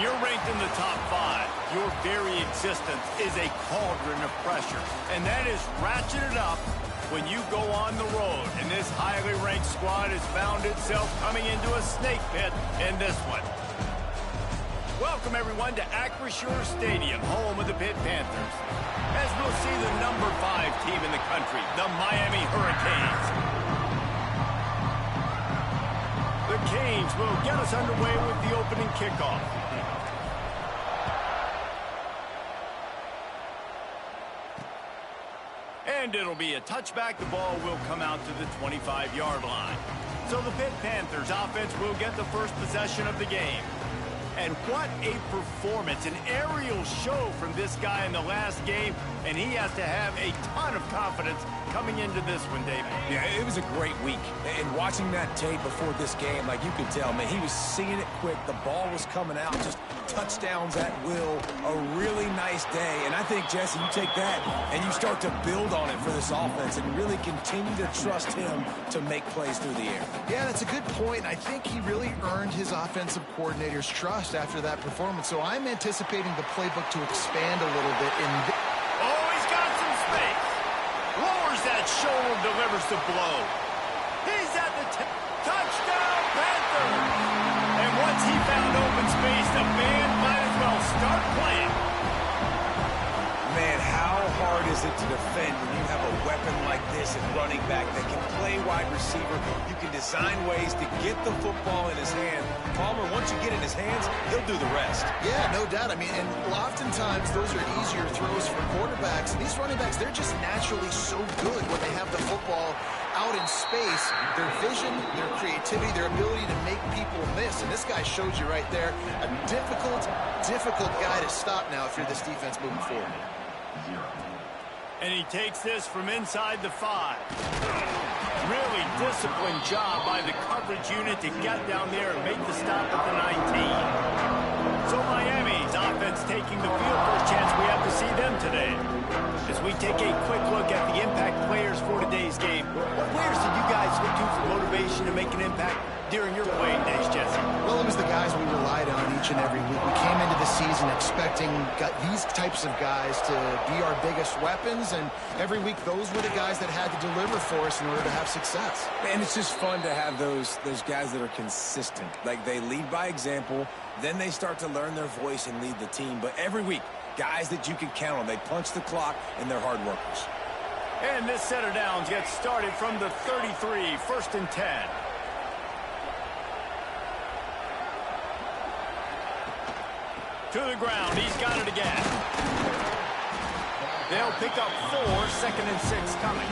you're ranked in the top 5, your very existence is a cauldron of pressure. And that is ratcheted up when you go on the road. And this highly ranked squad has found itself coming into a snake pit in this one. Welcome, everyone, to Acrisure Stadium, home of the Pitt Panthers. As we'll see the number 5 team in the country, the Miami Hurricanes. The Canes will get us underway with the opening kickoff. And it'll be a touchback. The ball will come out to the 25-yard line. So the Pitt Panthers offense will get the first possession of the game. And what a performance, an aerial show from this guy in the last game, and he has to have a ton of confidence coming into this one, David. Yeah, it was a great week. And watching that tape before this game, like you could tell, man, he was seeing it quick. The ball was coming out, just touchdowns at will. A really nice day. And I think, Jesse, you take that and you start to build on it for this offense and really continue to trust him to make plays through the air. Yeah, that's a good point. I think he really earned his offensive coordinator's trust after that performance. So I'm anticipating the playbook to expand a little bit in Oh, he's got some space. Lowers that shoulder, delivers the blow. He's at the touchdown, Panthers. And once he found open space, the band might as well start playing. Man, how hard is it to defend when you have a weapon like this at running back that can play wide receiver? You can design ways to get the football in his hand. Palmer, once you get it in his hands, he'll do the rest. Yeah, no doubt. I mean, and oftentimes those are easier throws for quarterbacks. These running backs, they're just naturally so good when they have the football out in space. Their vision, their creativity, their ability to make people miss. And this guy shows you right there, a difficult guy to stop now if you're this defense moving forward. And he takes this from inside the 5. Really disciplined job by the coverage unit to get down there and make the stop at the 19. So Miami's offense taking the field for a chance. We have to see them today. As we take a quick look at the impact players for today's game, what players did you guys look to for motivation to make an impact during your playing days, Jesse? Well, it was the guys we relied on each and every week. We came into the season expecting these types of guys to be our biggest weapons, and every week those were the guys that had to deliver for us in order to have success. And it's just fun to have those guys that are consistent. Like, they lead by example, then they start to learn their voice and lead the team. But every week, guys that you can count on. They punch the clock, and they're hard workers. And this set of downs gets started from the 33, 1st and 10. To the ground, he's got it again. They'll pick up 4, 2nd and 6 coming.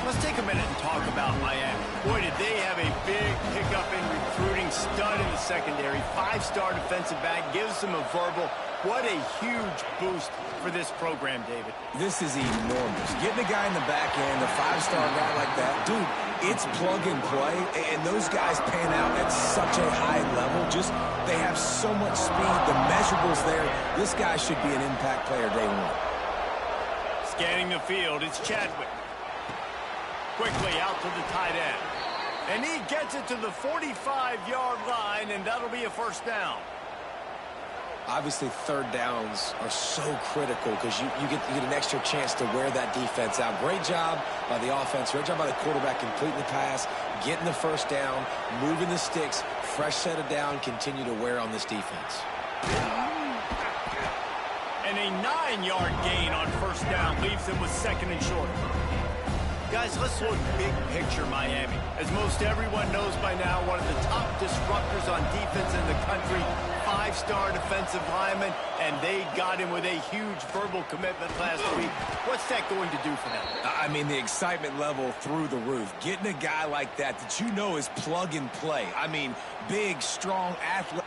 Let's take a minute and talk about Miami. Boy, did they have a big pickup in recruiting. Stud in the secondary. 5-star defensive back. Gives them a verbal. What a huge boost for this program, David. This is enormous. Getting a guy in the back end, a 5-star guy like that, dude, it's plug and play, and those guys pan out at such a high level. Just, they have so much speed. The measurables there. This guy should be an impact player day one. Scanning the field, it's Chadwick. Quickly out to the tight end. And he gets it to the 45-yard line, and that'll be a 1st down. Obviously, 3rd downs are so critical because you get an extra chance to wear that defense out. Great job by the offense. Great job by the quarterback completing the pass, getting the 1st down, moving the sticks, fresh set of down, continue to wear on this defense. And a 9-yard gain on 1st down leaves them with 2nd and short. Guys, let's look big picture Miami. As most everyone knows by now, one of the top disruptors on defense in the country, 5-star defensive lineman, and they got him with a huge verbal commitment last week. What's that going to do for them? I mean, the excitement level through the roof. Getting a guy like that you know is plug and play. I mean, big, strong athlete.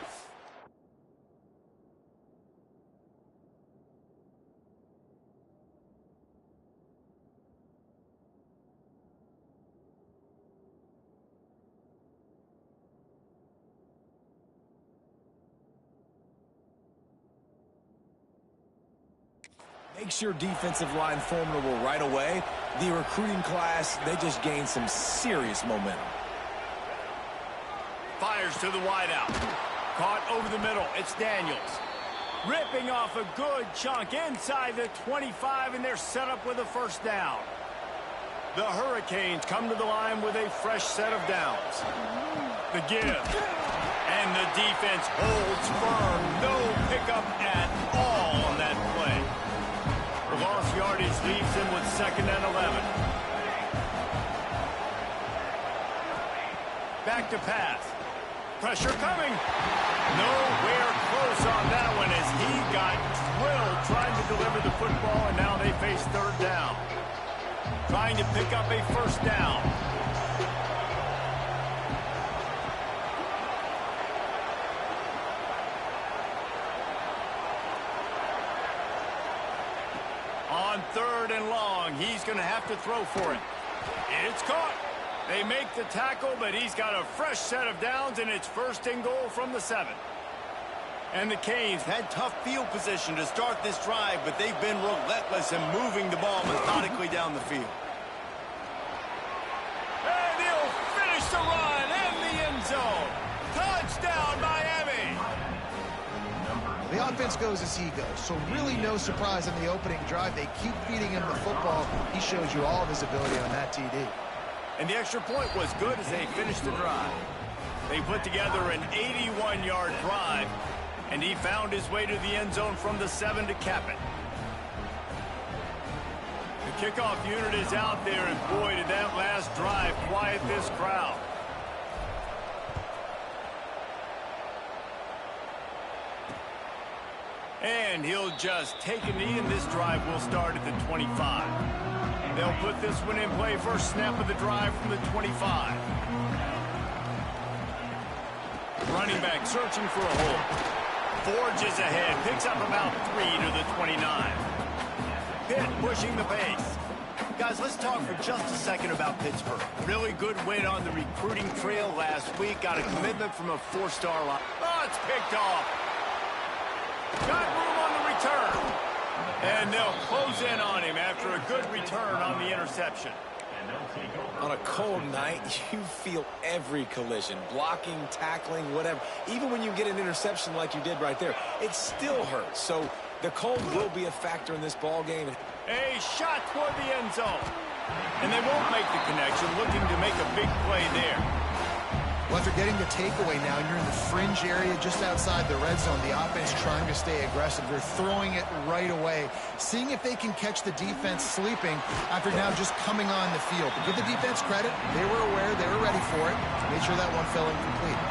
Makes your defensive line formidable right away. The recruiting class, they just gained some serious momentum. Fires to the wideout. Caught over the middle. It's Daniels. Ripping off a good chunk inside the 25, and they're set up with a first down. The Hurricanes come to the line with a fresh set of downs. The give. And the defense holds firm. No pickup at all on that play. The lost yardage leaves him with 2nd and 11. Back to pass. Pressure coming. Nowhere close on that one as he got drilled trying to deliver the football, and now they face 3rd down. Trying to pick up a first down. On 3rd and long, he's going to have to throw for it. It's caught. They make the tackle, but he's got a fresh set of downs, and it's 1st and goal from the 7. And the Canes had tough field position to start this drive, but they've been relentless in moving the ball methodically down the field. And he'll finish the run in the end zone. Touchdown, Miami! The offense goes as he goes, so really no surprise in the opening drive. They keep feeding him the football. He shows you all of his ability on that TD. And the extra point was good as they finished the drive. They put together an 81-yard drive, and he found his way to the end zone from the 7 to cap it. The kickoff unit is out there, and boy, did that last drive quiet this crowd. And he'll just take a knee, and this drive will start at the 25. They'll put this one in play. First snap of the drive from the 25. Running back searching for a hole. Forges ahead. Picks up about 3 to the 29. Pitt pushing the pace. Guys, let's talk for just a second about Pittsburgh. Really good win on the recruiting trail last week. Got a commitment from a 4-star line. Oh, it's picked off. Got room on the return. And they'll close in on him after a good return on the interception. On a cold night, you feel every collision, blocking, tackling, whatever. Even when you get an interception like you did right there, it still hurts. So the cold will be a factor in this ball game. A shot toward the end zone. And they won't make the connection, looking to make a big play there. Well, after getting the takeaway now, and you're in the fringe area just outside the red zone, the offense trying to stay aggressive. They're throwing it right away, seeing if they can catch the defense sleeping after now just coming on the field. But give the defense credit. They were aware. They were ready for it. Made sure that one fell incomplete.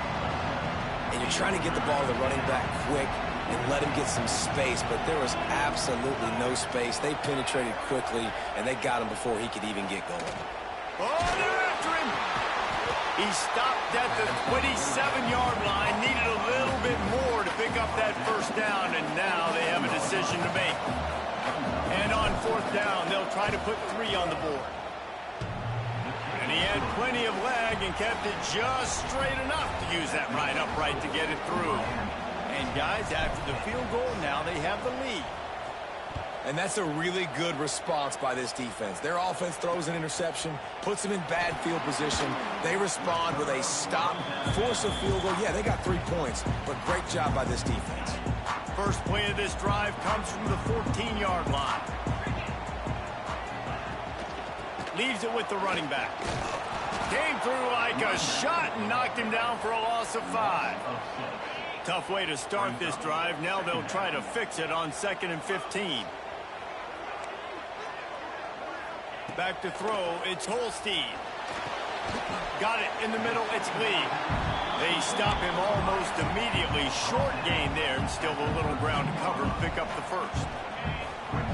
And you're trying to get the ball to the running back quick and let him get some space, but there was absolutely no space. They penetrated quickly, and they got him before he could even get going. Oh, they're after him. He stopped at the 27-yard line, needed a little bit more to pick up that first down, and now they have a decision to make. And on 4th down, they'll try to put 3 on the board. And he had plenty of leg and kept it just straight enough to use that right upright to get it through. And guys, after the field goal, now they have the lead. And that's a really good response by this defense. Their offense throws an interception, puts them in bad field position. They respond with a stop, force a field goal. Yeah, they got 3 points, but great job by this defense. First play of this drive comes from the 14-yard line. Leaves it with the running back. Came through like a shot and knocked him down for a loss of 5. Tough way to start this drive. Now they'll try to fix it on 2nd and 15. Back to throw, it's Holstein. Got it in the middle, it's Lee. They stop him almost immediately. Short gain there, and still a little ground to cover and pick up the first.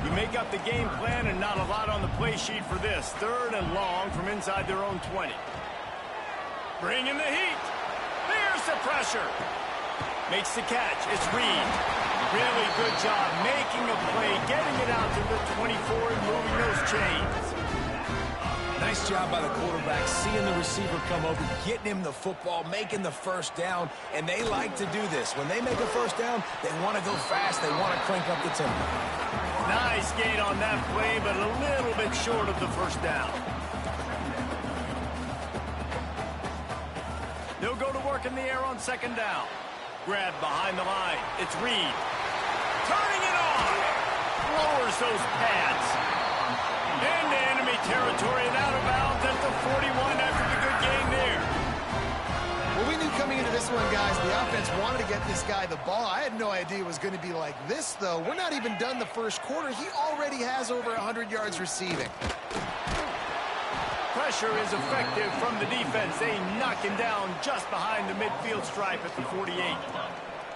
You make up the game plan, and not a lot on the play sheet for this. 3rd and long from inside their own 20. Bring in the heat. There's the pressure. Makes the catch, it's Reed. Really good job making a play, getting it out to the 24 and moving those chains. Nice job by the quarterback, seeing the receiver come over, getting him the football, making the first down, and they like to do this. When they make a first down, they want to go fast, they want to crank up the tempo. Nice gain on that play, but a little bit short of the first down. They'll go to work in the air on 2nd down. grab behind the line. It's Reed. Turning it on. Lowers those pads. Into enemy territory and out of bounds at the 41 after the good game there. Well, we knew coming into this one, guys, the offense wanted to get this guy the ball. I had no idea it was going to be like this, though. We're not even done the first quarter. He already has over 100 yards receiving. Pressure is effective from the defense. They knock him down just behind the midfield stripe at the 48.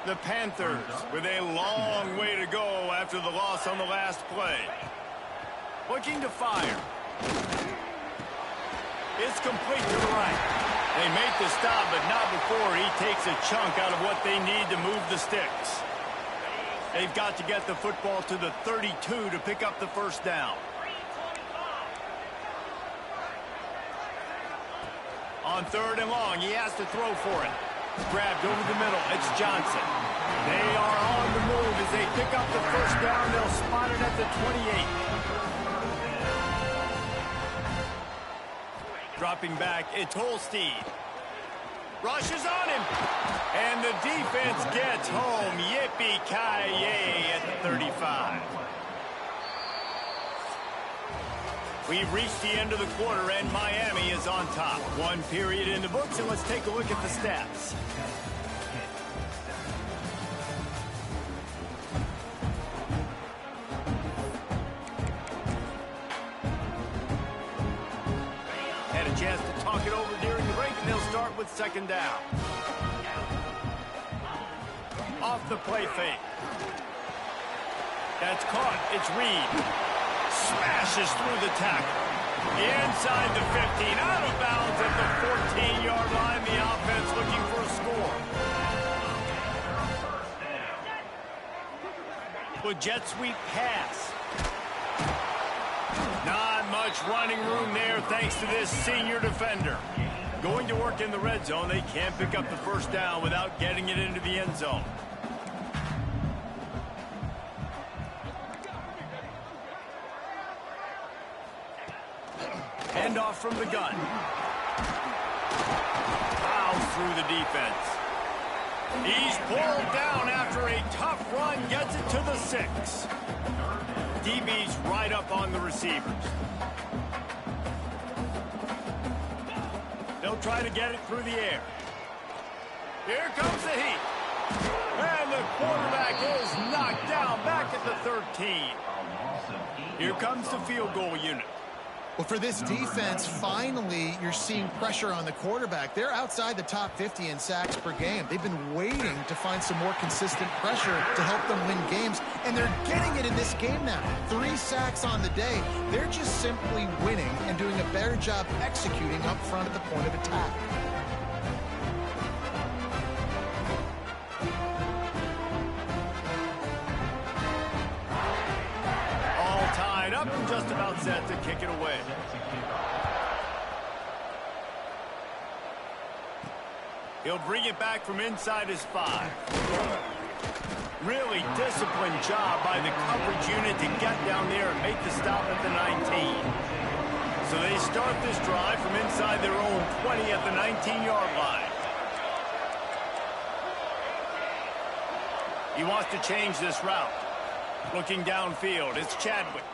The Panthers with a long way to go after the loss on the last play. Looking to fire. It's complete to the right. They make the stop, but not before he takes a chunk out of what they need to move the sticks. They've got to get the football to the 32 to pick up the first down. On 3rd and long, he has to throw for it. Grabbed over the middle. It's Johnson. They are on the move as they pick up the first down. They'll spot it at the 28. Dropping back, it's Holstein. Rushes on him. And the defense gets home. Yippee-ki-yay at the 35. We've reached the end of the quarter, and Miami is on top. One period in the books, and let's take a look at the stats. Had a chance to talk it over during the break, and they'll start with 2nd down. Off the play fake. That's caught. It's Reed. Smashes through the tackle. Inside the 15, out of bounds at the 14-yard line. The offense looking for a score. With jet sweep pass. Not much running room there thanks to this senior defender. Going to work in the red zone. They can't pick up the first down without getting it into the end zone. Handoff from the gun. Plows through the defense. He's pulled down after a tough run. Gets it to the 6. DB's right up on the receivers. They'll try to get it through the air. Here comes the heat. And the quarterback is knocked down back at the 13. Here comes the field goal unit. Well, for this defense, finally, you're seeing pressure on the quarterback. They're outside the top 50 in sacks per game. They've been waiting to find some more consistent pressure to help them win games, and they're getting it in this game now. 3 sacks on the day. They're just simply winning and doing a better job executing up front at the point of attack. Up and just about set to kick it away. He'll bring it back from inside his 5. Really disciplined job by the coverage unit to get down there and make the stop at the 19. So they start this drive from inside their own 20 at the 19-yard line. He wants to change this route. Looking downfield, it's Chadwick.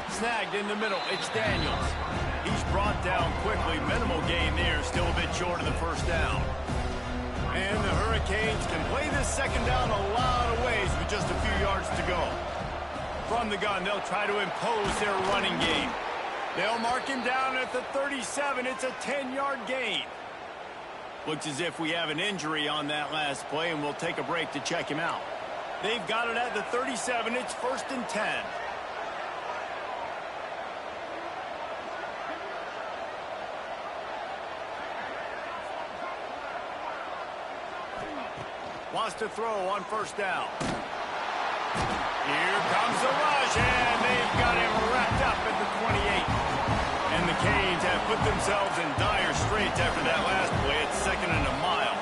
Snagged in the middle, it's Daniels. He's brought down quickly. Minimal gain there, still a bit short of the first down. And the Hurricanes can play this 2nd down a lot of ways with just a few yards to go. From the gun, they'll try to impose their running game. They'll mark him down at the 37. It's a 10-yard gain. Looks as if we have an injury on that last play, and we'll take a break to check him out. They've got it at the 37. It's 1st and 10. Wants to throw on 1st down. Here comes the rush, and they've got him wrapped up at the 28. And the Canes have put themselves in dire straits after that last play. It's 2nd and a mile.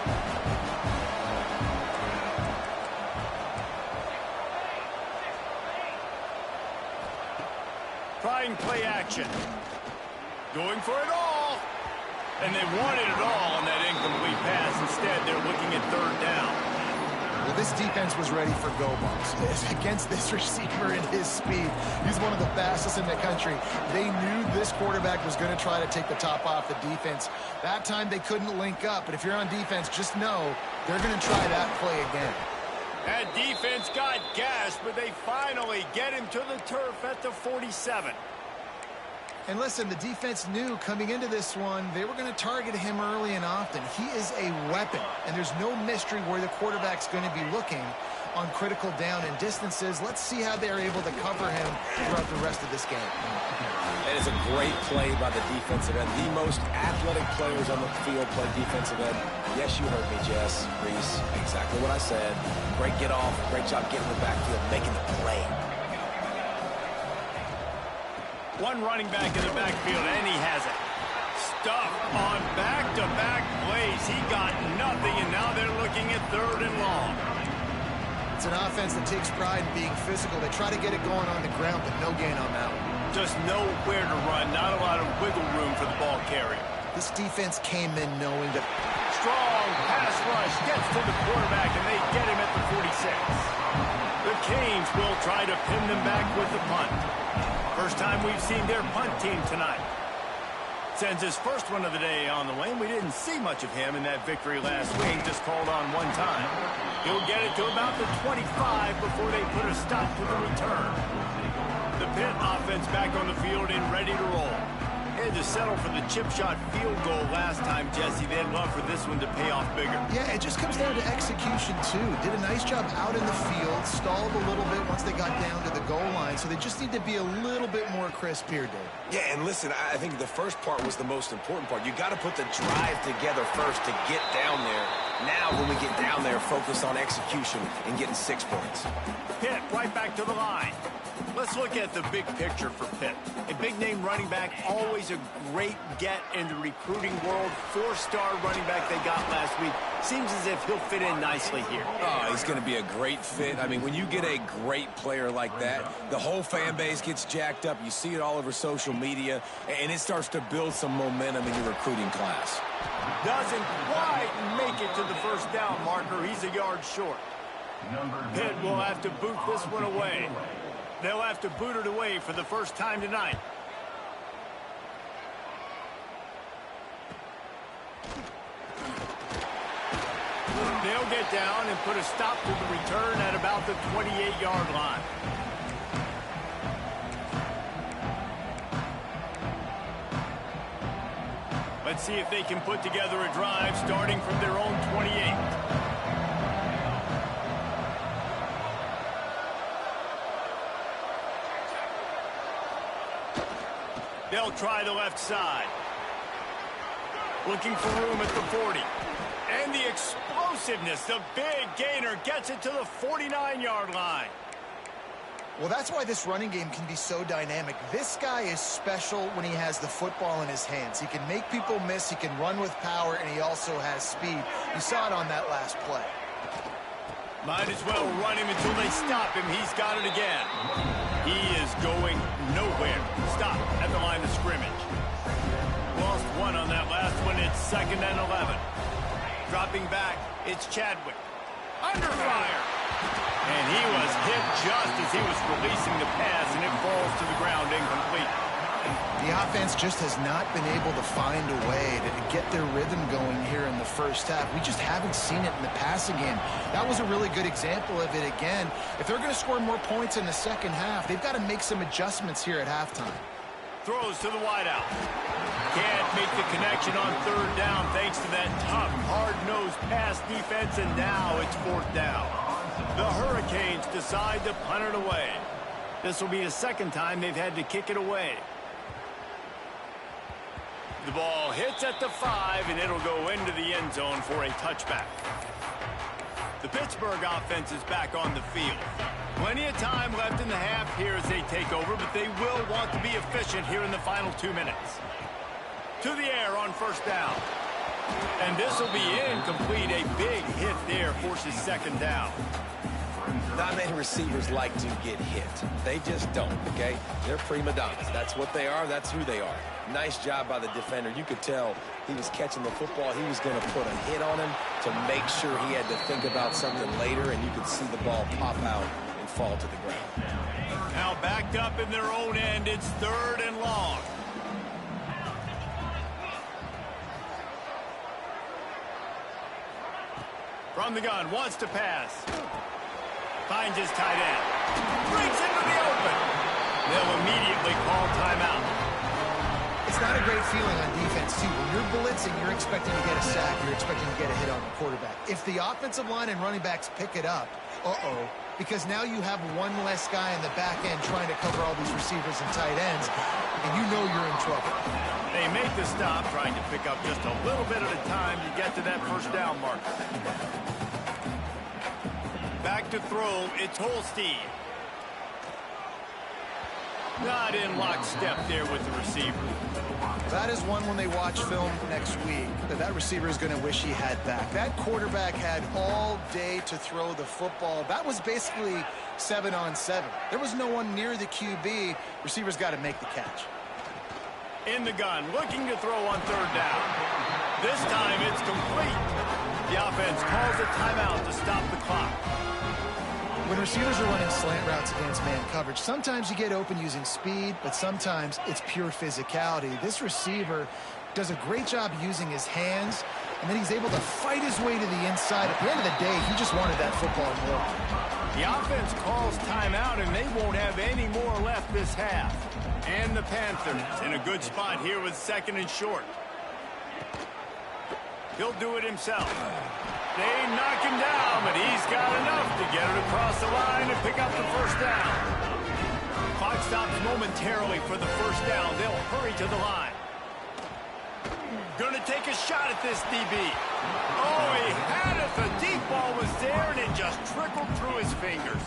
Trying play action. Going for it all. And they wanted it all on that incomplete pass. Instead, they're looking at third down. Well, this defense was ready for go bumps. Against this receiver and his speed, he's one of the fastest in the country. They knew this quarterback was going to try to take the top off the defense. That time they couldn't link up, but if you're on defense, just know they're going to try that play again. That defense got gashed, but they finally get him to the turf at the 47. And listen, the defense knew coming into this one, they were going to target him early and often. He is a weapon, and there's no mystery where the quarterback's going to be looking on critical down and distances. Let's see how they're able to cover him throughout the rest of this game. That is a great play by the defensive end. The most athletic players on the field play defensive end. Yes, you heard me, Jess, Reese. Exactly what I said. Great get off. Great job getting in the backfield, making the play. One running back in the backfield, and he has it. Stuffed on back-to-back plays. He got nothing, and now they're looking at third and long. It's an offense that takes pride in being physical. They try to get it going on the ground, but no gain on that one. Just nowhere to run. Not a lot of wiggle room for the ball carrier. This defense came in knowing that Strong pass rush gets to the quarterback, and they get him at the 46. The Canes will try to pin them back with the punt. First time we've seen their punt team tonight. Sends his first one of the day on the way. We didn't see much of him in that victory last week, just called on one time. He'll get it to about the 25 before they put a stop to the return. The Pitt offense back on the field and ready to roll. Had to settle for the chip shot field goal last time, Jesse. They'd love for this one to pay off bigger. Yeah, it just comes down to execution, too. Did a nice job out in the field, stalled a little bit once they got down to the goal line, so they just need to be a little bit more crisp here, Dave. Yeah, and listen, I think the first part was the most important part. You got to put the drive together first to get down there. Now, when we get down there, focus on execution and getting 6 points. Pitt right back to the line. Let's look at the big picture for Pitt. A big-name running back, always a great get in the recruiting world. 4-star running back they got last week. Seems as if he'll fit in nicely here. Oh, he's going to be a great fit. I mean, when you get a great player like that, the whole fan base gets jacked up. You see it all over social media, and it starts to build some momentum in your recruiting class. Doesn't quite make it to the first down marker. He's a yard short. Pitt will have to boot this one away. They'll have to boot it away for the first time tonight. They'll get down and put a stop to the return at about the 28-yard line. Let's see if they can put together a drive starting from their own 28. They'll try the left side. Looking for room at the 40. And the explosiveness, the big gainer gets it to the 49-yard line. Well, that's why this running game can be so dynamic. This guy is special when he has the football in his hands. He can make people miss, he can run with power, and he also has speed. You saw it on that last play. Might as well run him until they stop him. He's got it again. He is going nowhere. Stop at the line of scrimmage. Lost one on that last one. It's 2nd and 11. Dropping back, it's Chadwick. Under fire. And he was hit just as he was releasing the pass, and it falls to the ground incomplete. The offense just has not been able to find a way to get their rhythm going here in the first half. We just haven't seen it in the passing game. That was a really good example of it again. If they're going to score more points in the second half, they've got to make some adjustments here at halftime. Throws to the wideout. Can't make the connection on third down thanks to that tough, hard-nosed pass defense, and now it's 4th down. The Hurricanes decide to punt it away. This will be the second time they've had to kick it away. The ball hits at the 5, and it'll go into the end zone for a touchback. The Pittsburgh offense is back on the field. Plenty of time left in the half here as they take over, but they will want to be efficient here in the final 2 minutes. To the air on first down. And this will be incomplete. A big hit there forces 2nd down. Not many receivers like to get hit. They just don't, okay? They're prima donnas. That's what they are. That's who they are. Nice job by the defender. You could tell he was catching the football. He was going to put a hit on him to make sure he had to think about something later, and you could see the ball pop out and fall to the ground. Now backed up in their own end. It's 3rd and long. From the gun, wants to pass. Finds his tight end. Breaks into the open. They'll immediately call timeout. It's not a great feeling on defense, too. When you're blitzing, you're expecting to get a sack. You're expecting to get a hit on the quarterback. If the offensive line and running backs pick it up, because now you have one less guy in the back end trying to cover all these receivers and tight ends, and you know you're in trouble. They make the stop, trying to pick up just a little bit at a time to get to that first down marker. Back to throw, it's Holstein. Not in lockstep there with the receiver. That is one when they watch film next week that receiver is going to wish he had back. That quarterback had all day to throw the football. That was basically 7-on-7. There was no one near the QB. Receiver's got to make the catch. In the gun, looking to throw on 3rd down. This time it's complete. The offense calls a timeout to stop the clock. When receivers are running slant routes against man coverage, sometimes you get open using speed, but sometimes it's pure physicality. This receiver does a great job using his hands, and then he's able to fight his way to the inside. At the end of the day, he just wanted that football more. The offense calls timeout, and they won't have any more left this half. And the Panthers in a good spot here with 2nd and short. He'll do it himself. They knock him down, but he's got enough to get it across the line and pick up the first down. Clock stops momentarily for the first down. They'll hurry to the line. Going to take a shot at this DB. Oh, he had it. The deep ball was there, and it just trickled through his fingers.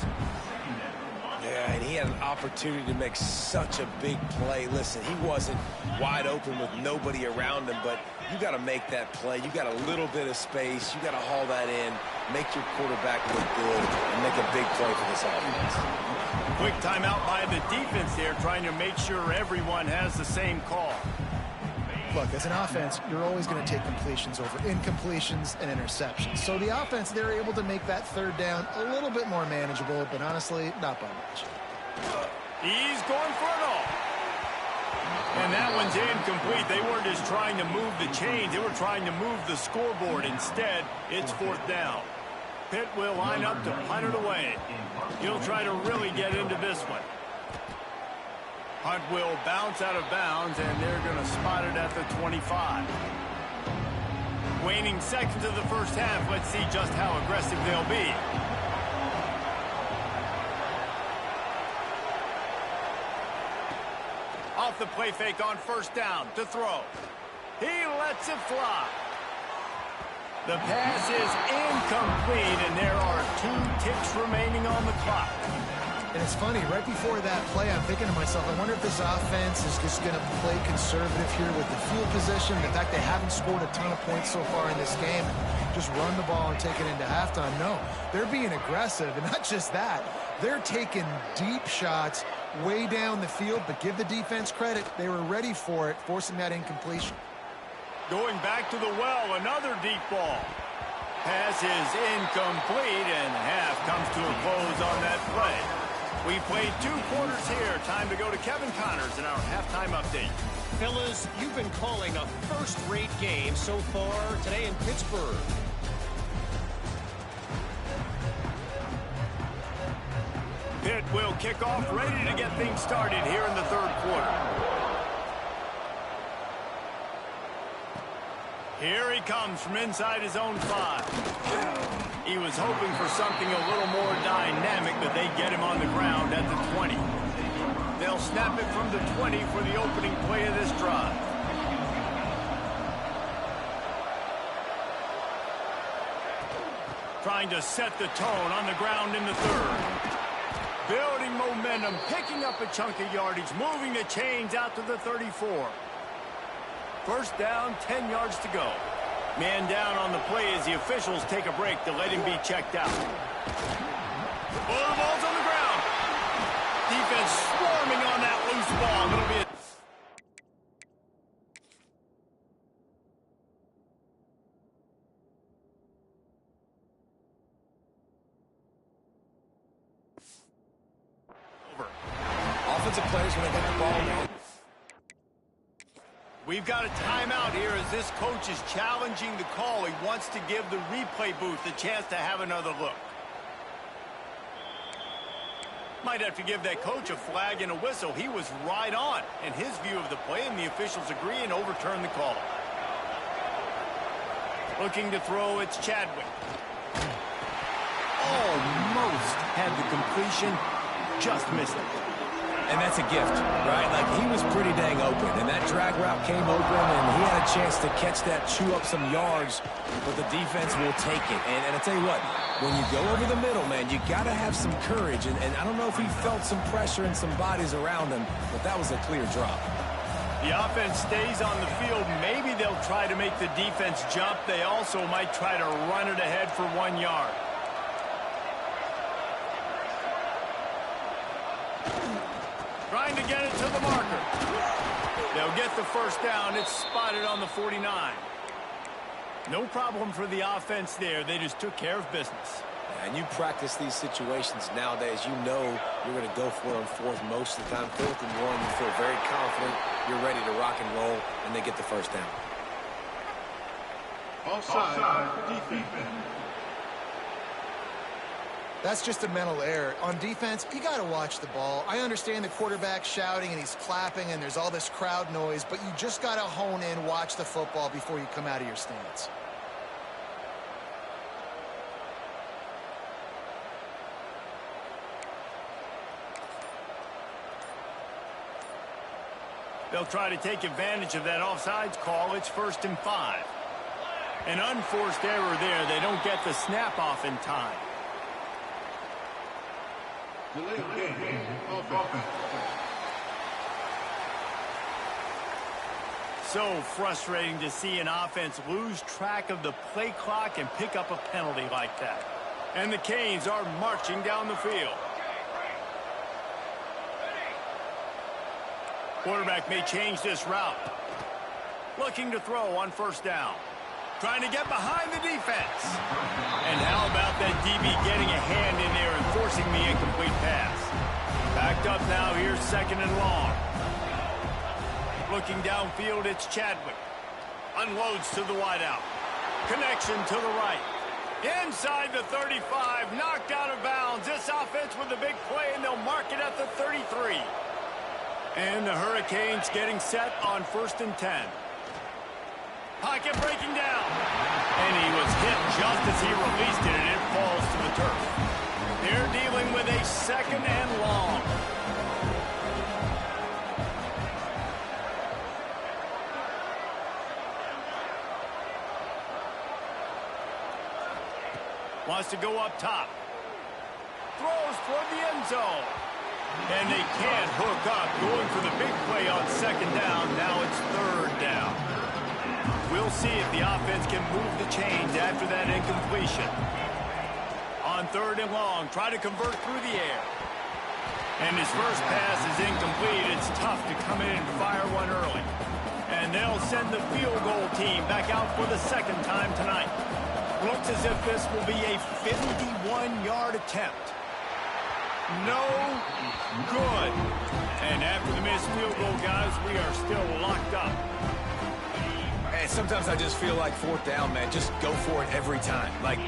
Yeah, and he had an opportunity to make such a big play. Listen, he wasn't wide open with nobody around him, but you got to make that play. You got a little bit of space. You got to haul that in, make your quarterback look good, and make a big play for this offense. Quick timeout by the defense there, trying to make sure everyone has the same call. Look, as an offense, you're always going to take completions over incompletions and interceptions. So the offense, they're able to make that 3rd down a little bit more manageable, but honestly, not by much. He's going for it all. And that one's incomplete. They weren't just trying to move the chains. They were trying to move the scoreboard. Instead, it's 4th down. Pitt will line up to punt it away. He'll try to really get into this one. Hunt will bounce out of bounds, and they're going to spot it at the 25. Waning seconds of the first half. Let's see just how aggressive they'll be. Off the play fake on 1st down to throw. He lets it fly. The pass is incomplete, and there are 2 ticks remaining on the clock. And it's funny, right before that play, I'm thinking to myself, I wonder if this offense is just going to play conservative here with the field position. The fact they haven't scored a ton of points so far in this game, just run the ball and take it into halftime. No, they're being aggressive, and not just that. They're taking deep shots way down the field, but give the defense credit. They were ready for it, forcing that incompletion. Going back to the well, another deep ball. Pass is incomplete, and half comes to a close on that play. We played 2 quarters here. Time to go to Kevin Connors in our halftime update. Fellas, you've been calling a first-rate game so far today in Pittsburgh. Pitt will kick off, ready to get things started here in the 3rd quarter. Here he comes from inside his own 5. He was hoping for something a little more dynamic, but they get him on the ground at the 20. They'll snap it from the 20 for the opening play of this drive. Trying to set the tone on the ground in the 3rd. Building momentum, picking up a chunk of yardage, moving the chains out to the 34. First down, 10 yards to go. Man down on the play as the officials take a break to let him be checked out. Oh, the ball's on the ground. Defense swarming on that loose ball. It'll be a... over. Offensive players when they get the ball. We've got a timeout here as this coach is challenging the call. He wants to give the replay booth a chance to have another look. Might have to give that coach a flag and a whistle. He was right on in his view of the play, and the officials agree and overturn the call. Looking to throw, it's Chadwick. Almost had the completion, just missed it. And that's a gift, right? Like, he was pretty dang open, and that drag route came open, and he had a chance to catch that, chew up some yards, but the defense will take it. And I tell you what, when you go over the middle, man, you got to have some courage, and I don't know if he felt some pressure and some bodies around him, but that was a clear drop. The offense stays on the field. Maybe they'll try to make the defense jump. They also might try to run it ahead for 1 yard. Trying to get it to the marker. They'll get the first down. It's spotted on the 49. No problem for the offense there. They just took care of business. And you practice these situations nowadays, you know you're going to go for it on fourth most of the time. 4th and 1, you feel very confident. You're ready to rock and roll, and they get the first down. Offside defense. That's just a mental error. On defense, you got to watch the ball. I understand the quarterback shouting and he's clapping and there's all this crowd noise, but you just got to hone in, watch the football before you come out of your stance. They'll try to take advantage of that offsides call. It's 1st and 5. An unforced error there. They don't get the snap off in time. So frustrating to see an offense lose track of the play clock and pick up a penalty like that. And the Canes are marching down the field. Quarterback may change this route. Looking to throw on 1st down. Trying to get behind the defense. And how about that DB getting a hand in there and forcing the incomplete pass? Backed up now, here's 2nd and long. Looking downfield, it's Chadwick. Unloads to the wideout. Connection to the right. Inside the 35, knocked out of bounds. This offense with a big play, and they'll mark it at the 33. And the Hurricanes getting set on 1st and 10. Pocket breaking down. And he was hit just as he released it, and it falls to the turf. They're dealing with a 2nd and long. Wants to go up top. Throws toward the end zone. And they can't hook up. Going for the big play on 2nd down. Now it's 3rd down. We'll see if the offense can move the chains after that incompletion. On 3rd and long, try to convert through the air. And his first pass is incomplete. It's tough to come in and fire one early. And they'll send the field goal team back out for the 2nd time tonight. Looks as if this will be a 51-yard attempt. No good. And after the missed field goal, guys, we are still locked up. And sometimes I just feel like 4th down, man, just go for it every time. Like,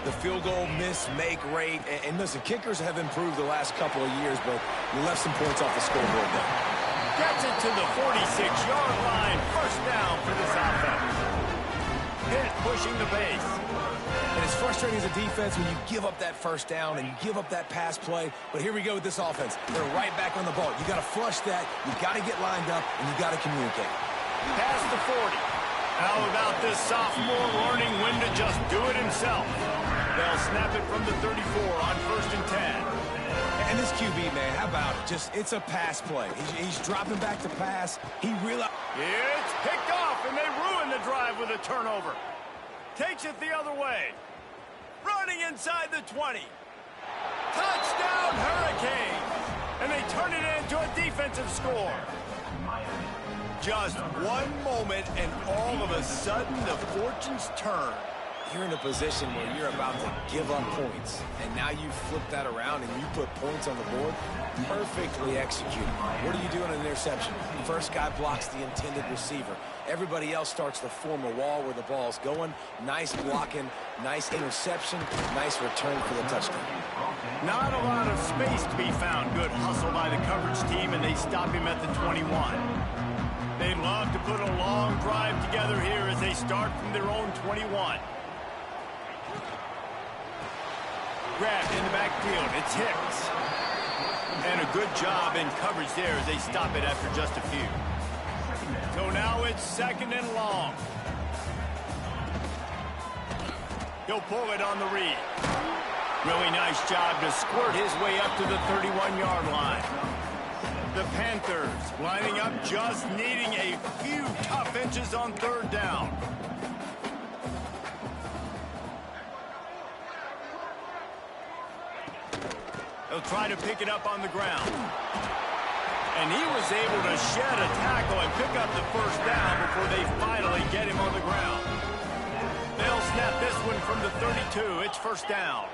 the field goal miss-make rate. And listen, kickers have improved the last couple of years, but you left some points off the scoreboard there. Gets it to the 46-yard line. 1st down for this offense. Hit pushing the base. And it's frustrating as a defense when you give up that 1st down and you give up that pass play. But here we go with this offense. They're right back on the ball. You got to flush that. You got to get lined up, and you got to communicate. Past the 40. How about this sophomore learning when to just do it himself? They'll snap it from the 34 on 1st and 10. And this QB, man, how about it? It's a pass play. He's dropping back to pass. He realized... It's picked off, and they ruin the drive with a turnover. Takes it the other way. Running inside the 20. Touchdown, Hurricanes! And they turn it into a defensive score. Just one moment, and all of a sudden, the fortunes turn. You're in a position where you're about to give up points, and now you flip that around and you put points on the board. Perfectly executed. What do you do in an interception? First guy blocks the intended receiver. Everybody else starts to form a wall where the ball's going. Nice blocking, nice interception, nice return for the touchdown. Not a lot of space to be found. Good hustle by the coverage team, and they stop him at the 21. They love to put a long drive together here as they start from their own 21. Grabbed in the backfield. It's Hicks. And a good job in coverage there as they stop it after just a few. So now it's 2nd and long. He'll pull it on the read. Really nice job to squirt his way up to the 31-yard line. The Panthers lining up, just needing a few tough inches on 3rd down. He'll try to pick it up on the ground. And he was able to shed a tackle and pick up the 1st down before they finally get him on the ground. They'll snap this one from the 32. It's 1st down.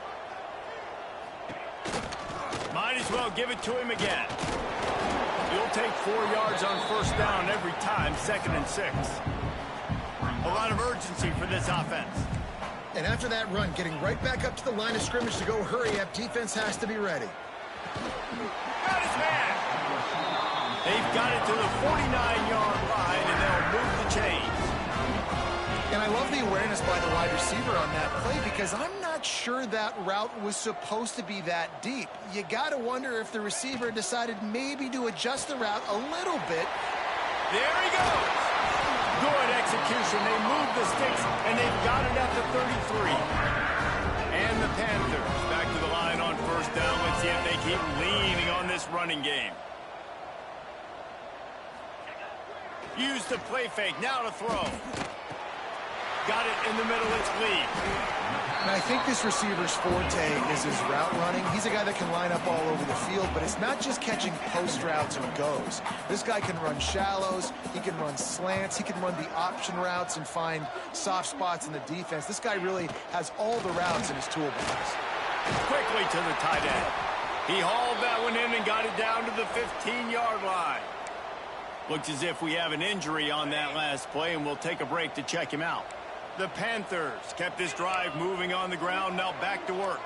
Might as well give it to him again. He'll take 4 yards on 1st down every time, 2nd and 6. A lot of urgency for this offense. And after that run, getting right back up to the line of scrimmage to go hurry up, defense has to be ready. Got his man. They've got it to the 49-yard line, and they'll move the chains. And I love the awareness by the wide receiver on that play because I'm not sure that route was supposed to be that deep. You got to wonder if the receiver decided maybe to adjust the route a little bit. There he goes. Good execution. They move the sticks, and they've got it at the 33. And the Panthers back to the line on 1st down. Let's see if they keep leaning on this running game. Use the play fake. Now to throw. Got it in the middle. It's Lee. And I think this receiver's forte is his route running. He's a guy that can line up all over the field, but it's not just catching post routes and goes. This guy can run shallows, he can run slants, he can run the option routes and find soft spots in the defense. This guy really has all the routes in his toolbox. Quickly to the tight end. He hauled that one in and got it down to the 15-yard line. Looks as if we have an injury on that last play, and we'll take a break to check him out. The Panthers kept this drive moving on the ground, now back to work.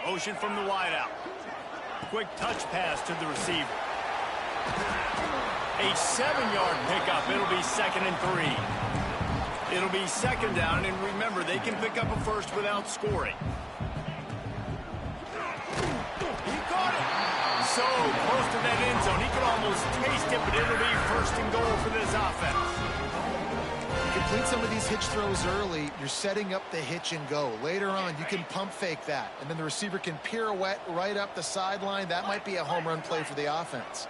Motion from the wideout. Quick touch pass to the receiver. A 7-yard pickup. It'll be 2nd and 3. It'll be 2nd down, and remember, they can pick up a first without scoring. He caught it. So close to that end zone. He could almost taste it, but it'll be 1st and goal for this offense. Complete some of these hitch throws early, you're setting up the hitch and go. Later on, you can pump fake that, and then the receiver can pirouette right up the sideline. That might be a home run play for the offense.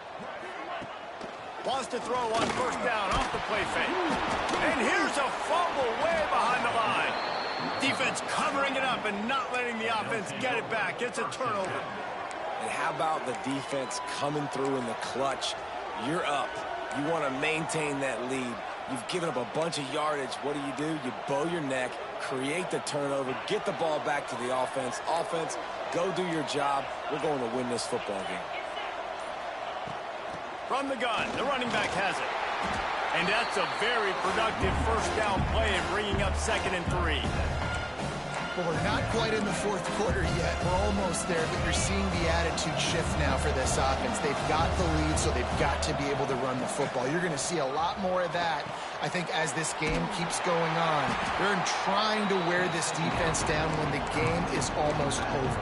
Wants to throw on 1st down off the play fake. And here's a fumble way behind the line. Defense covering it up and not letting the offense get it back. It's a turnover. And how about the defense coming through in the clutch? You're up. You want to maintain that lead. You've given up a bunch of yardage. What do? You bow your neck, create the turnover, get the ball back to the offense. Offense, go do your job. We're going to win this football game. From the gun, the running back has it. And that's a very productive 1st down play and bringing up 2nd and 3. Well, we're not quite in the 4th quarter yet. We're almost there, but you're seeing the attitude shift now for this offense. They've got the lead, so they've got to be able to run the football. You're going to see a lot more of that, I think, as this game keeps going on. They're trying to wear this defense down when the game is almost over.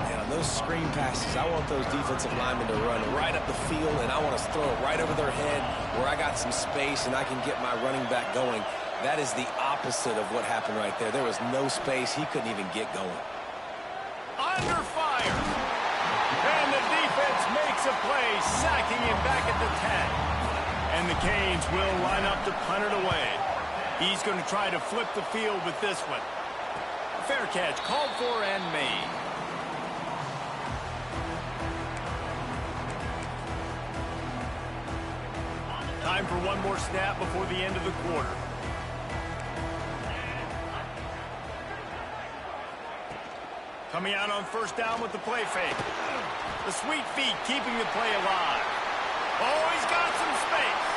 And on those screen passes, I want those defensive linemen to run right up the field, and I want to throw it right over their head where I got some space and I can get my running back going. That is the opposite of what happened right there. There was no space. He couldn't even get going. Under fire. And the defense makes a play, sacking him back at the 10. And the Canes will line up to punt it away. He's going to try to flip the field with this one. Fair catch, called for and made. Time for one more snap before the end of the quarter. Coming out on first down with the play fake. The sweet feet keeping the play alive. Oh, he's got some space.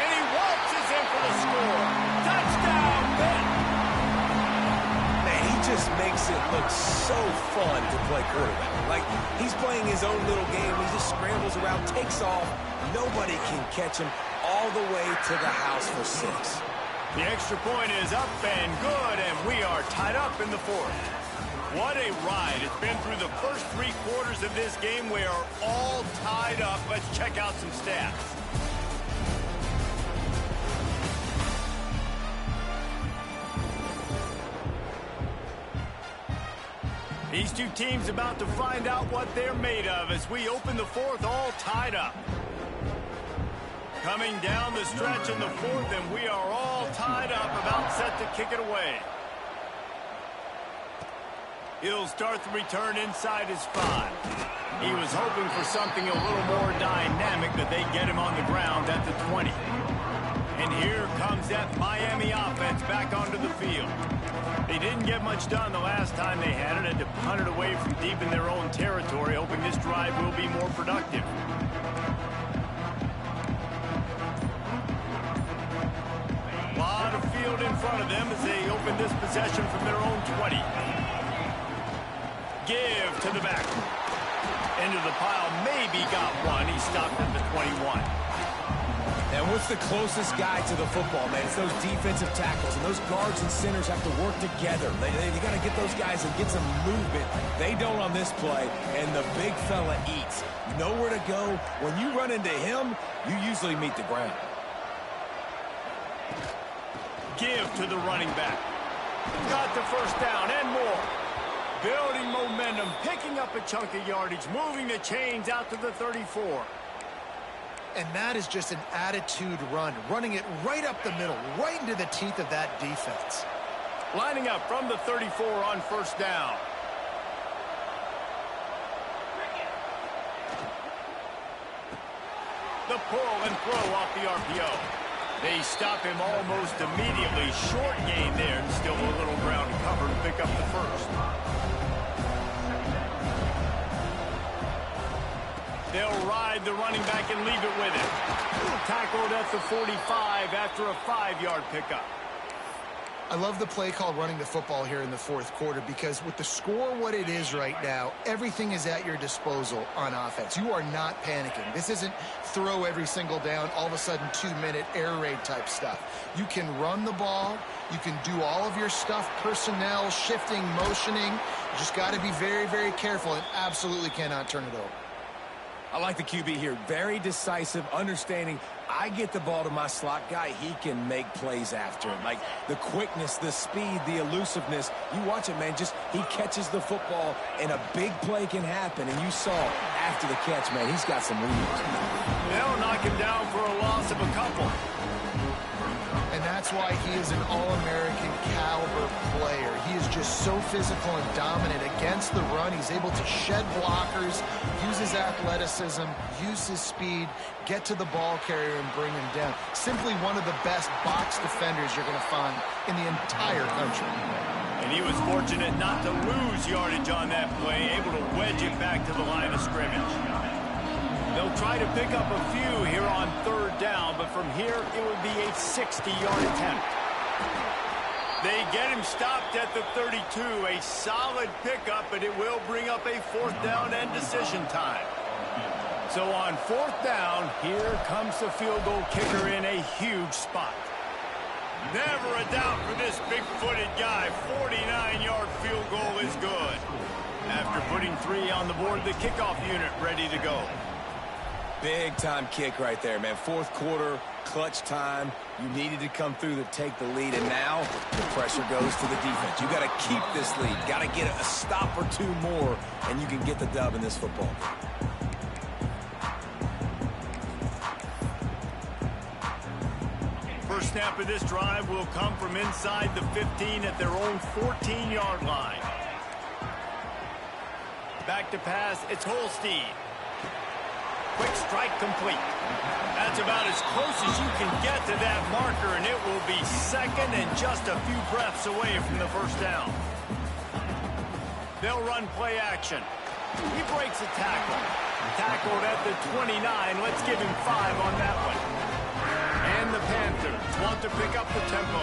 And he waltzes in for the score. Touchdown, Ben. Man, he just makes it look so fun to play quarterback. Like, he's playing his own little game. He just scrambles around, takes off. Nobody can catch him all the way to the house for 6. The extra point is up and good, and we are tied up in the fourth. What a ride. It's been through the first 3 quarters of this game. We are all tied up. Let's check out some stats. These two teams about to find out what they're made of as we open the fourth all tied up. Coming down the stretch in the fourth, and we are all tied up, about set to kick it away. He'll start the return inside his 5. He was hoping for something a little more dynamic, but they get him on the ground at the 20. And here comes that Miami offense back onto the field. They didn't get much done the last time they had it, and to punt it away from deep in their own territory, hoping this drive will be more productive. A lot of field in front of them as they open this possession from their own 20. Give to the back. Into the pile, maybe got one. He stopped at the 21. And what's the closest guy to the football, man? It's those defensive tackles, and those guards and centers have to work together. They got to get those guys and get some movement. They don't on this play, and the big fella eats. Nowhere to go. When you run into him, you usually meet the ground. Give to the running back. Got the first down and more. Building momentum, picking up a chunk of yardage, moving the chains out to the 34. And that is just an attitude run, running it right up the middle, right into the teeth of that defense. Lining up from the 34 on first down. The pull and throw off the RPO. They stop him almost immediately. Short gain there, and still a little ground to cover to pick up the first. They'll ride the running back and leave it with him. Tackled at the 45 after a 5-yard pickup. I love the play call running the football here in the fourth quarter, because with the score what it is right now, everything is at your disposal on offense. You are not panicking. This isn't throw every single down, all of a sudden 2-minute air raid type stuff. You can run the ball. You can do all of your stuff, personnel, shifting, motioning. You just got to be very, very careful and absolutely cannot turn it over. I like the QB here. Very decisive, understanding I get the ball to my slot guy, he can make plays after it. Like the quickness, the speed, the elusiveness. You watch it, man. Just he catches the football, and a big play can happen. And you saw after the catch, man, he's got some wheels. They'll knock him down for a loss of a couple. And that's why he is an All-American caliber player. He is just so physical and dominant against the run. He's able to shed blockers, use his athleticism, use his speed, get to the ball carrier and bring him down. Simply one of the best box defenders you're going to find in the entire country. And he was fortunate not to lose yardage on that play, able to wedge it back to the line of scrimmage. They'll try to pick up a few here on third down, but from here it would be a 60-yard attempt. They get him stopped at the 32, a solid pickup, but it will bring up a fourth down and decision time. So on fourth down, here comes the field goal kicker in a huge spot. Never a doubt for this big-footed guy. 49-yard field goal is good. After putting 3 on the board, the kickoff unit ready to go. Big-time kick right there, man. Fourth quarter, clutch time. You needed to come through to take the lead, and now the pressure goes to the defense. You got to keep this lead. Got to get a stop or two more, and you can get the dub in this football. First snap of this drive will come from inside the 15 at their own 14-yard line. Back to pass, it's Holstein. Quick strike complete. That's about as close as you can get to that marker, and it will be second and just a few breaths away from the first down. They'll run play action. He breaks a tackle. Tackled at the 29. Let's give him 5 on that one. And the Panthers want to pick up the tempo.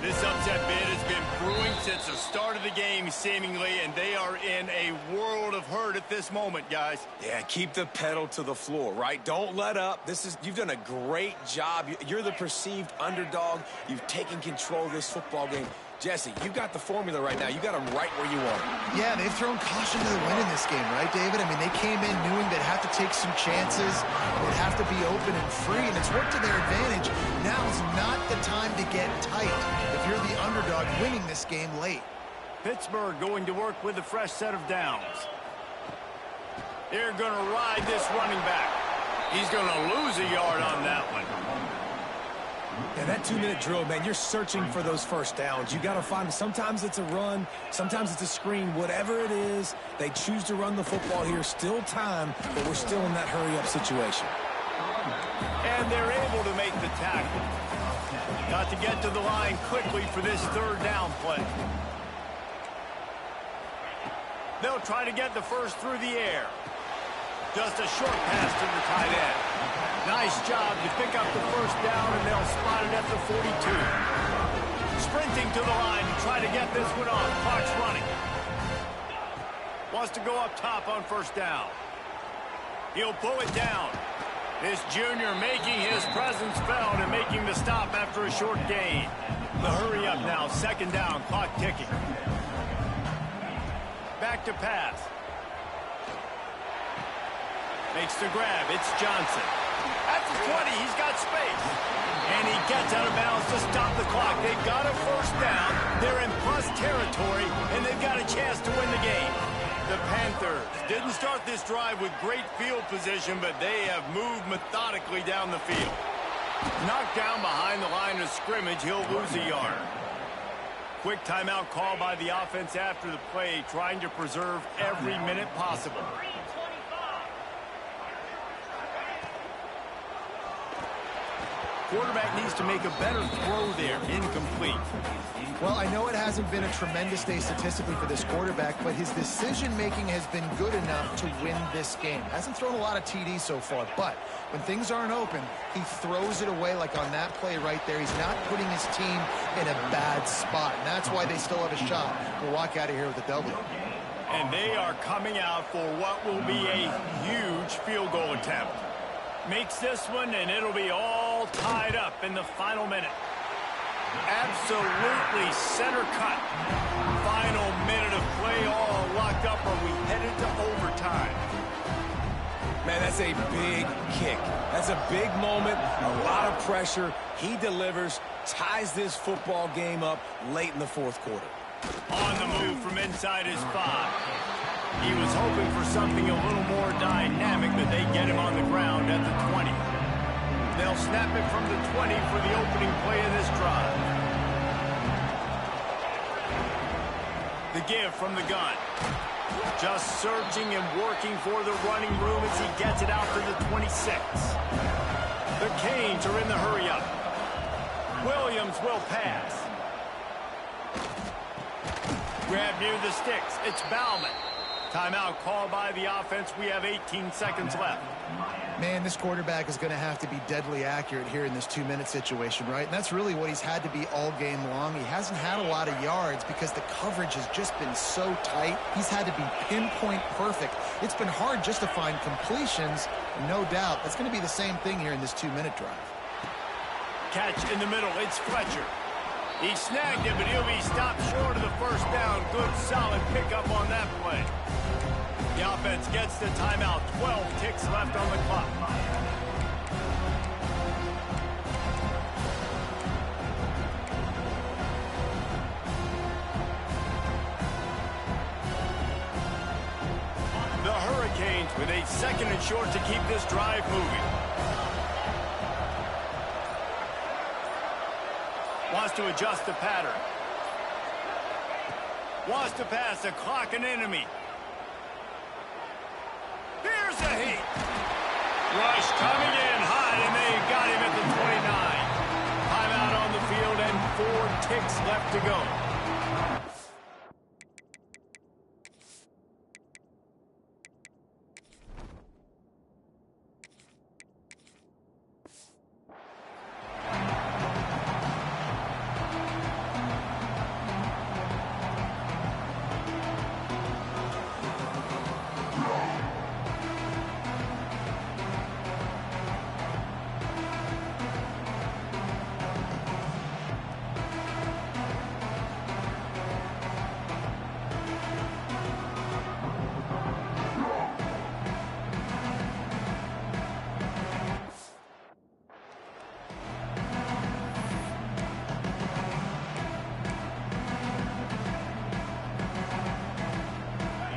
This upset bid has been brewing since the start of the game, seemingly, and they are in a world of hurt at this moment, guys. Yeah, keep the pedal to the floor, right? Don't let up. You've done a great job. You're the perceived underdog. You've taken control of this football game. Jesse, you got the formula right now. You got them right where you want them. Yeah, they've thrown caution to the wind in this game, right, David? I mean, they came in knowing they'd have to take some chances. They'd have to be open and free, and it's worked to their advantage. Now is not the time to get tight if you're the underdog winning this game late. Pittsburgh going to work with a fresh set of downs. They're going to ride this running back. He's going to lose a yard on that one. Yeah, that 2-minute drill, man, you're searching for those first downs. You got to find them. Sometimes it's a run, sometimes it's a screen. Whatever it is, they choose to run the football here. Still time, but we're still in that hurry-up situation. And they're able to make the tackle. Got to get to the line quickly for this third down play. They'll try to get the first through the air. Just a short pass to the tight end. Nice job to pick up the first down, and they'll spot it at the 42. Sprinting to the line to try to get this one off. Clock's running. Wants to go up top on first down. He'll pull it down. This junior making his presence felt and making the stop after a short gain. The hurry up now, second down, clock ticking. Back to pass. Makes the grab, it's Johnson. At the 20, he's got space. And he gets out of bounds to stop the clock. They've got a first down. They're in plus territory, and they've got a chance to win the game. The Panthers didn't start this drive with great field position, but they have moved methodically down the field. Knocked down behind the line of scrimmage, he'll lose a yard. Quick timeout call by the offense after the play, trying to preserve every minute possible. Quarterback needs to make a better throw there. Incomplete. Well, I know it hasn't been a tremendous day statistically for this quarterback, but his decision-making has been good enough to win this game. Hasn't thrown a lot of TDs so far, but when things aren't open, he throws it away like on that play right there. He's not putting his team in a bad spot, and that's why they still have a shot to walk out of here with a W. And they are coming out for what will be a huge field goal attempt. Makes this one, and it'll be all tied up in the final minute. Absolutely center cut. Final minute of play, all locked up. Are we headed to overtime? Man, that's a big kick. That's a big moment, a lot of pressure. He delivers, ties this football game up late in the fourth quarter. On the move from inside his 5. He was hoping for something a little more dynamic, but they get him on the ground at the 20. They'll snap it from the 20 for the opening play of this drive. The give from the gun. Just searching and working for the running room as he gets it out to the 26. The Canes are in the hurry-up. Williams will pass. Grab near the sticks. It's Bauman. Timeout called by the offense. We have 18 seconds left. Man, this quarterback is going to have to be deadly accurate here in this 2-minute situation, right? And that's really what he's had to be all game long. He hasn't had a lot of yards because the coverage has just been so tight. He's had to be pinpoint perfect. It's been hard just to find completions. No doubt. That's going to be the same thing here in this 2-minute drive. Catch in the middle. It's Fletcher. He snagged it, but he'll be stopped short of the first down. Good, solid pickup on that play. The offense gets the timeout. 12 ticks left on the clock. The Hurricanes with a second and short to keep this drive moving. Wants to adjust the pattern. Wants to pass the clock, an enemy. Here's a heat. Rush coming in hot, and they got him at the 29. Timeout on the field, and 4 ticks left to go.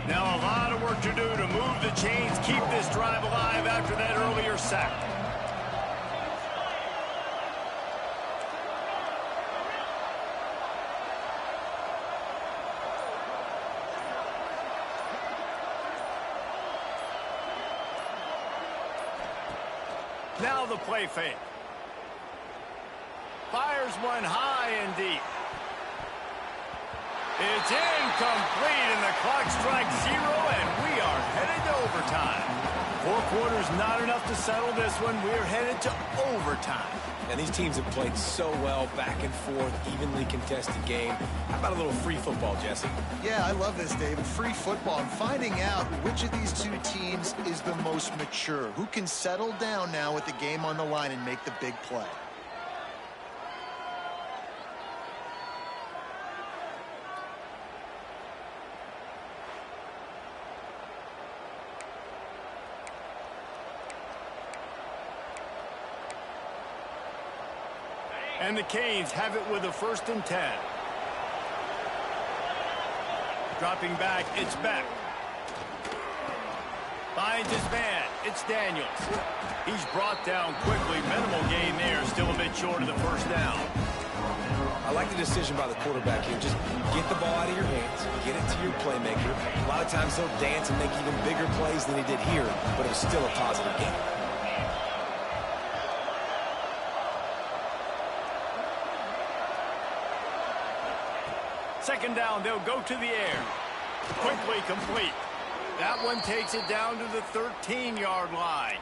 Now a lot of work to do to move the chains, keep this drive alive after that earlier sack. Now the play fake. Fires one high and deep. It's incomplete, and the clock strikes 0, and we are headed to overtime. 4 quarters not enough to settle this one. We're headed to overtime. And these teams have played so well, back and forth, evenly contested game. How about a little free football, Jesse? Yeah, I love this, David. Free football. I'm finding out which of these two teams is the most mature. Who can settle down now with the game on the line and make the big play. And the Canes have it with a 1st and 10. Dropping back, it's Beck. Finds his man, it's Daniels. He's brought down quickly. Minimal gain there, still a bit short of the 1st down. I like the decision by the quarterback here. Just get the ball out of your hands, get it to your playmaker. A lot of times he'll dance and make even bigger plays than he did here, but it was still a positive game. Second down, they'll go to the air. Quickly complete. That one takes it down to the 13-yard line.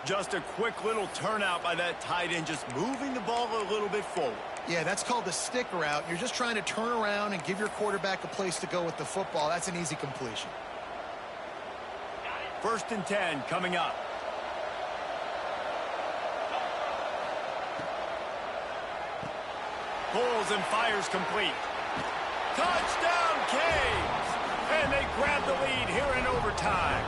Just a quick little turnout by that tight end, just moving the ball a little bit forward. Yeah, that's called the stick route. You're just trying to turn around and give your quarterback a place to go with the football. That's an easy completion. 1st and 10 coming up. Pulls and fires complete. Touchdown, Canes! And they grab the lead here in overtime.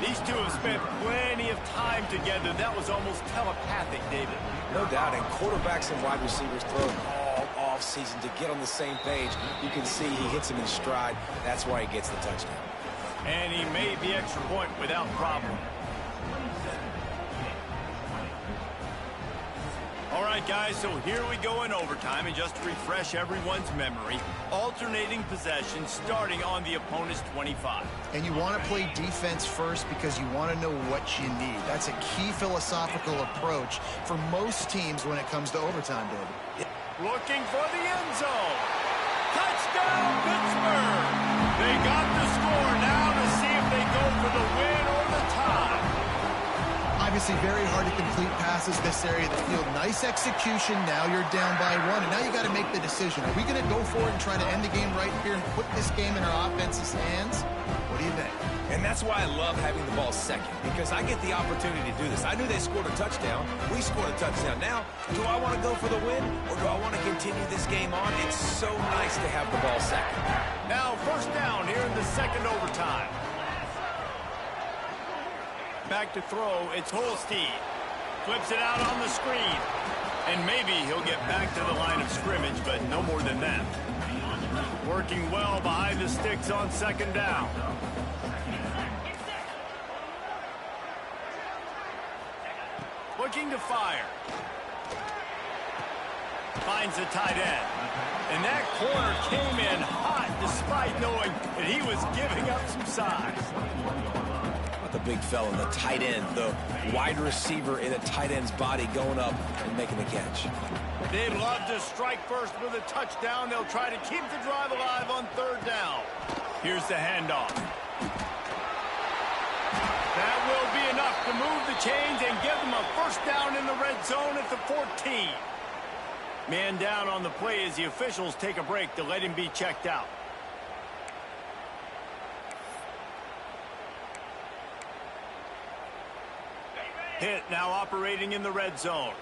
These two have spent plenty of time together. That was almost telepathic, David. No doubt, and quarterbacks and wide receivers throw all off season to get on the same page. You can see he hits him in stride. That's why he gets the touchdown. And he made the extra point without problem. All right, guys, so here we go in overtime, and just to refresh everyone's memory, alternating possession starting on the opponent's 25. And you want to play defense first because you want to know what you need. That's a key philosophical approach for most teams when it comes to overtime, David. Looking for the end zone. Touchdown, Pittsburgh! They got the score now to see if they go for the win or the tie. Obviously very hard to complete passes this area of the field. Nice execution. Now you're down by 1, and now you got to make the decision. Are we going to go for it and try to end the game right here and put this game in our offense's hands? What do you think? And that's why I love having the ball second, because I get the opportunity to do this. I knew they scored a touchdown. We scored a touchdown. Now, do I want to go for the win, or do I want to continue this game on? It's so nice to have the ball second. Now, 1st down here in the second overtime. Back to throw, it's Holstein. Flips it out on the screen. And maybe he'll get back to the line of scrimmage, but no more than that. Working well behind the sticks on 2nd down. Looking to fire. Finds the tight end. And that corner came in hot despite knowing that he was giving up some size. about the big fella, the tight end, the wide receiver in a tight end's body going up and making the catch. They'd love to strike first with a touchdown. They'll try to keep the drive alive on third down. Here's the handoff. That will be enough to move the chains and give them a first down in the red zone at the 14. Man down on the play as the officials take a break to let him be checked out. Hit now operating in the red zone.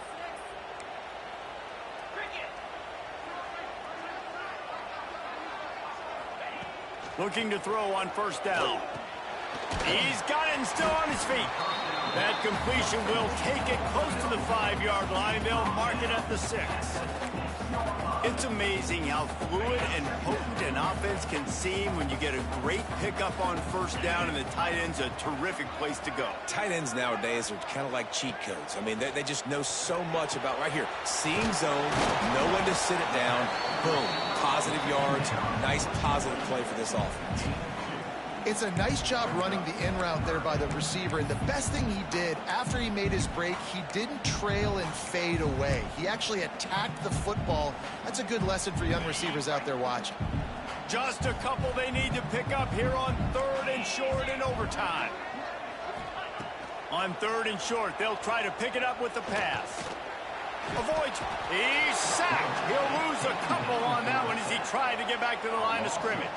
Looking to throw on first down. He's got it and still on his feet. That completion will take it close to the 5-yard line. They'll mark it at the 6. It's amazing how fluid and potent an offense can seem when you get a great pickup on first down, and the tight end's a terrific place to go. Tight ends nowadays are kind of like cheat codes. I mean, they just know so much about right here. Seeing zone, know when to sit it down, boom, positive yards, nice positive play for this offense. It's a nice job running the in route there by the receiver, and the best thing he did after he made his break, he didn't trail and fade away. He actually attacked the football. That's a good lesson for young receivers out there watching. Just a couple they need to pick up here on third and short in overtime. On third and short, they'll try to pick it up with the pass. Avoids. He's sacked. He'll lose a couple on that one as he tried to get back to the line of scrimmage.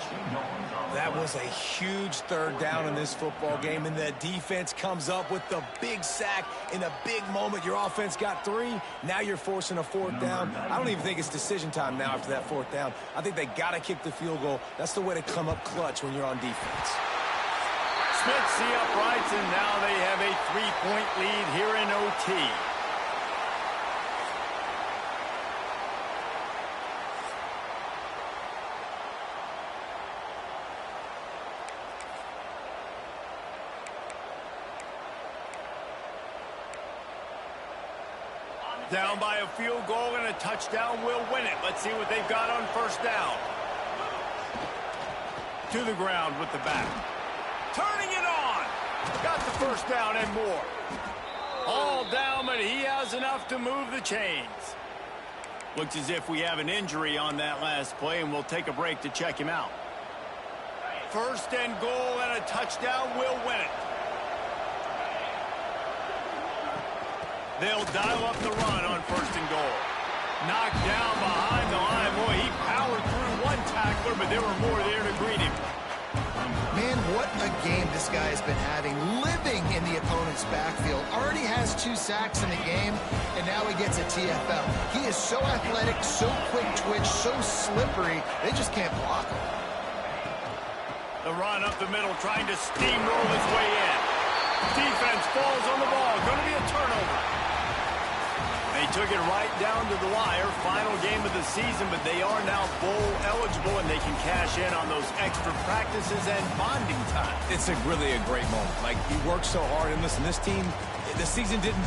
That was a huge third down in this football game, and the defense comes up with the big sack in a big moment. Your offense got 3. Now you're forcing a fourth down. I don't even think it's decision time now after that fourth down. I think they got to kick the field goal. That's the way to come up clutch when you're on defense. Splits the uprights, and now they have a 3-point lead here in OT. Down by a field goal and a touchdown will win it. Let's see what they've got on first down. To the ground with the back. Turning it on. Got the first down and more. All down, but he has enough to move the chains. Looks as if we have an injury on that last play, and we'll take a break to check him out. First and goal and a touchdown will win it. They'll dial up the run on first and goal. Knocked down behind the line. Boy, he powered through one tackler, but there were more there to greet him. Man, what a game this guy has been having, living in the opponent's backfield. Already has 2 sacks in the game, and now he gets a TFL. He is so athletic, so quick twitch, so slippery, they just can't block him. The run up the middle, trying to steamroll his way in. Defense falls on the ball. Going to be a turnover. They took it right down to the wire. Final game of the season, but they are now bowl eligible, and they can cash in on those extra practices and bonding time. It's really a great moment. Like, you worked so hard, and listen, this team, the season didn't